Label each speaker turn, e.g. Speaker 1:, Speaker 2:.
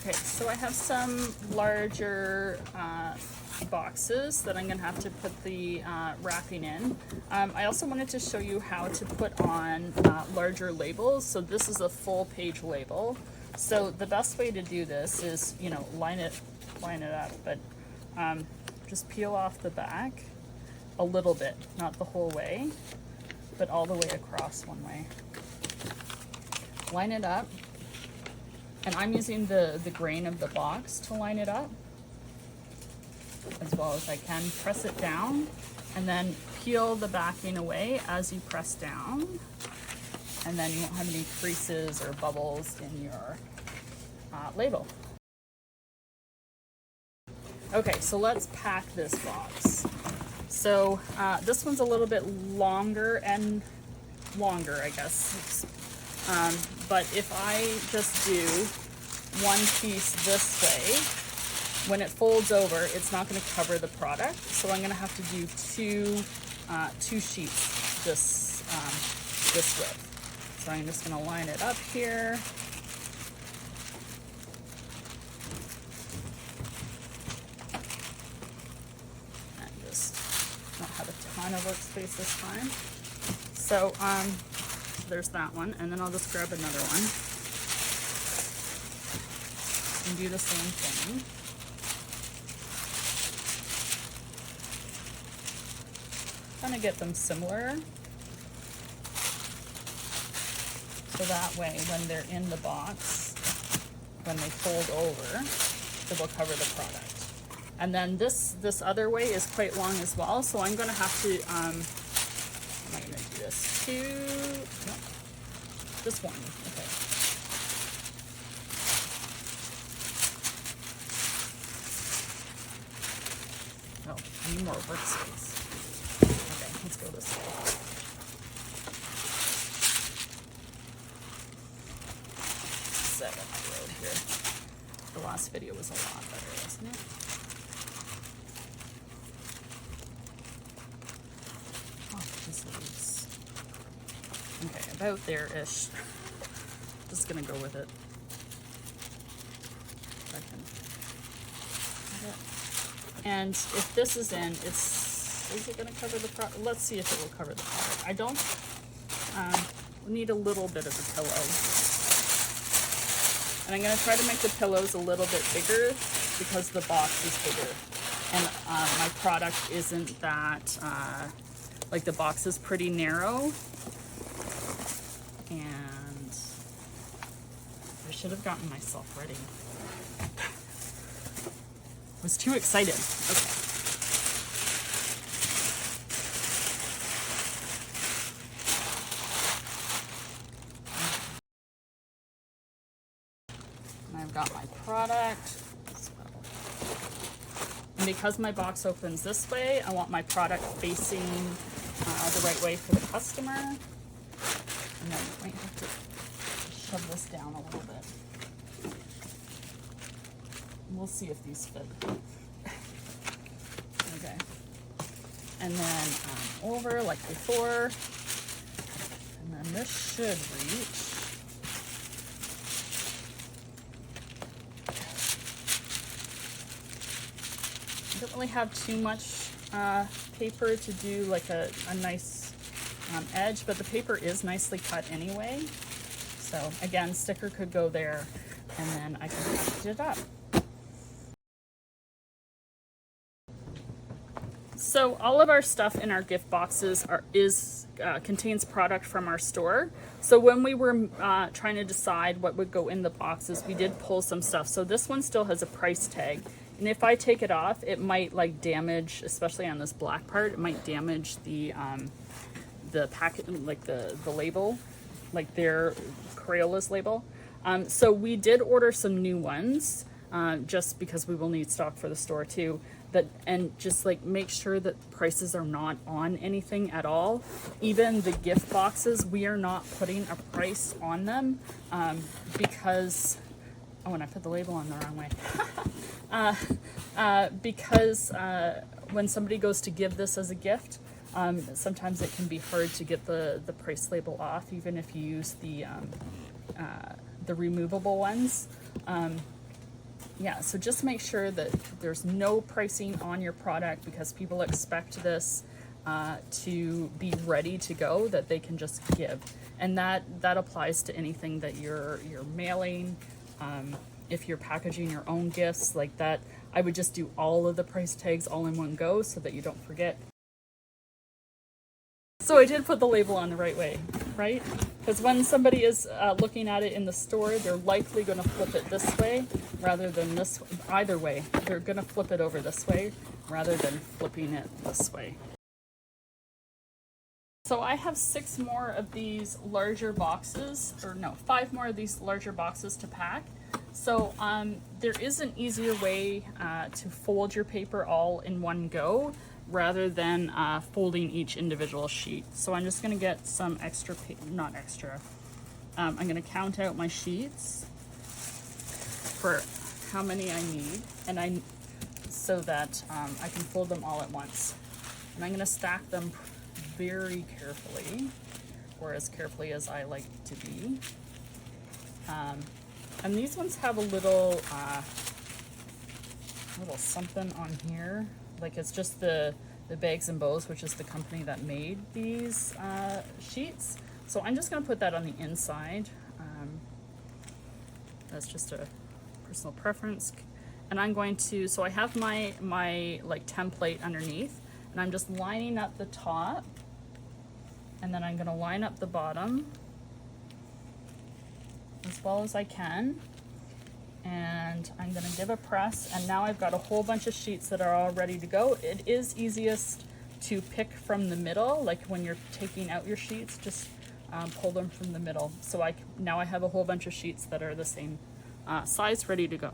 Speaker 1: Okay, so I have some larger boxes that I'm going to have to put the wrapping in. I also wanted to show you how to put on larger labels. So this is a full page label. So the best way to do this is, you know, line it up, but just peel off the back a little bit, not the whole way, but all the way across one way. Line it up. And I'm using the grain of the box to line it up as well as I can. Press it down and then peel the backing away as you press down. And then you won't have any creases or bubbles in your label. Okay, so let's pack this box. So this one's a little bit longer, I guess. But if I just do one piece this way, when it folds over, it's not going to cover the product. So I'm going to have to do two sheets this width. So I'm just going to line it up here. And just don't have a ton of workspace this time. So there's that one, and then I'll just grab another one and do the same thing. Kind of get them similar, so that way when they're in the box, when they fold over, it will cover the product. And then this other way is quite long as well, so I'm going to have to am I going to do this too? No. This one. Okay. Oh, I need more workspace. Okay, let's go this way. Set up the road here. The last video was a lot better, wasn't it? Okay, about there-ish. Just gonna go with it. And if this is in, is it gonna cover the product? Let's see if it will cover the product. I don't need a little bit of a pillow. And I'm gonna try to make the pillows a little bit bigger because the box is bigger. And my product isn't that, like the box is pretty narrow. And I should have gotten myself ready. I was too excited. Okay. And I've got my product. And because my box opens this way, I want my product facing the right way for the customer. And then I might have to shove this down a little bit. We'll see if these fit. Okay. And then over like before. And then this should reach. I don't really have too much paper to do like a nice edge, but the paper is nicely cut anyway. So again, sticker could go there, and then I can package it up. So all of our stuff in our gift boxes contains product from our store. So when we were trying to decide what would go in the boxes, we did pull some stuff. So this one still has a price tag. And if I take it off, it might like damage, especially on this black part, it might damage the packet, like the label, like their Crayola's label. So we did order some new ones, just because we will need stock for the store too. And just like make sure that prices are not on anything at all. Even the gift boxes, we are not putting a price on them, because, oh, and I put the label on the wrong way. Because when somebody goes to give this as a gift, sometimes it can be hard to get the price label off, even if you use the removable ones. yeah, so just make sure that there's no pricing on your product, because people expect this to be ready to go, that they can just give. And that applies to anything that you're mailing. If you're packaging your own gifts like that, I would just do all of the price tags all in one go so that you don't forget. So I did put the label on the right way, right? Because when somebody is looking at it in the store, they're likely going to flip it this way rather than this. Either way, they're going to flip it over this way rather than flipping it this way. So I have 6 more of these larger boxes, or no, 5 more of these larger boxes to pack. So there is an easier way to fold your paper all in one go rather than folding each individual sheet. So I'm just going to get some extra, not extra, I'm going to count out my sheets for how many I need, and so that I can fold them all at once. And I'm going to stack them very carefully, or as carefully as I like to be. And these ones have a little something on here. Like, it's just the Bags and Bows, which is the company that made these sheets. So I'm just going to put that on the inside. That's just a personal preference. And I'm going to, so I have my like template underneath, and I'm just lining up the top, and then I'm going to line up the bottom as well as I can. And I'm going to give a press, and now I've got a whole bunch of sheets that are all ready to go. It is easiest to pick from the middle, like when you're taking out your sheets, just pull them from the middle. So now I have a whole bunch of sheets that are the same size, ready to go.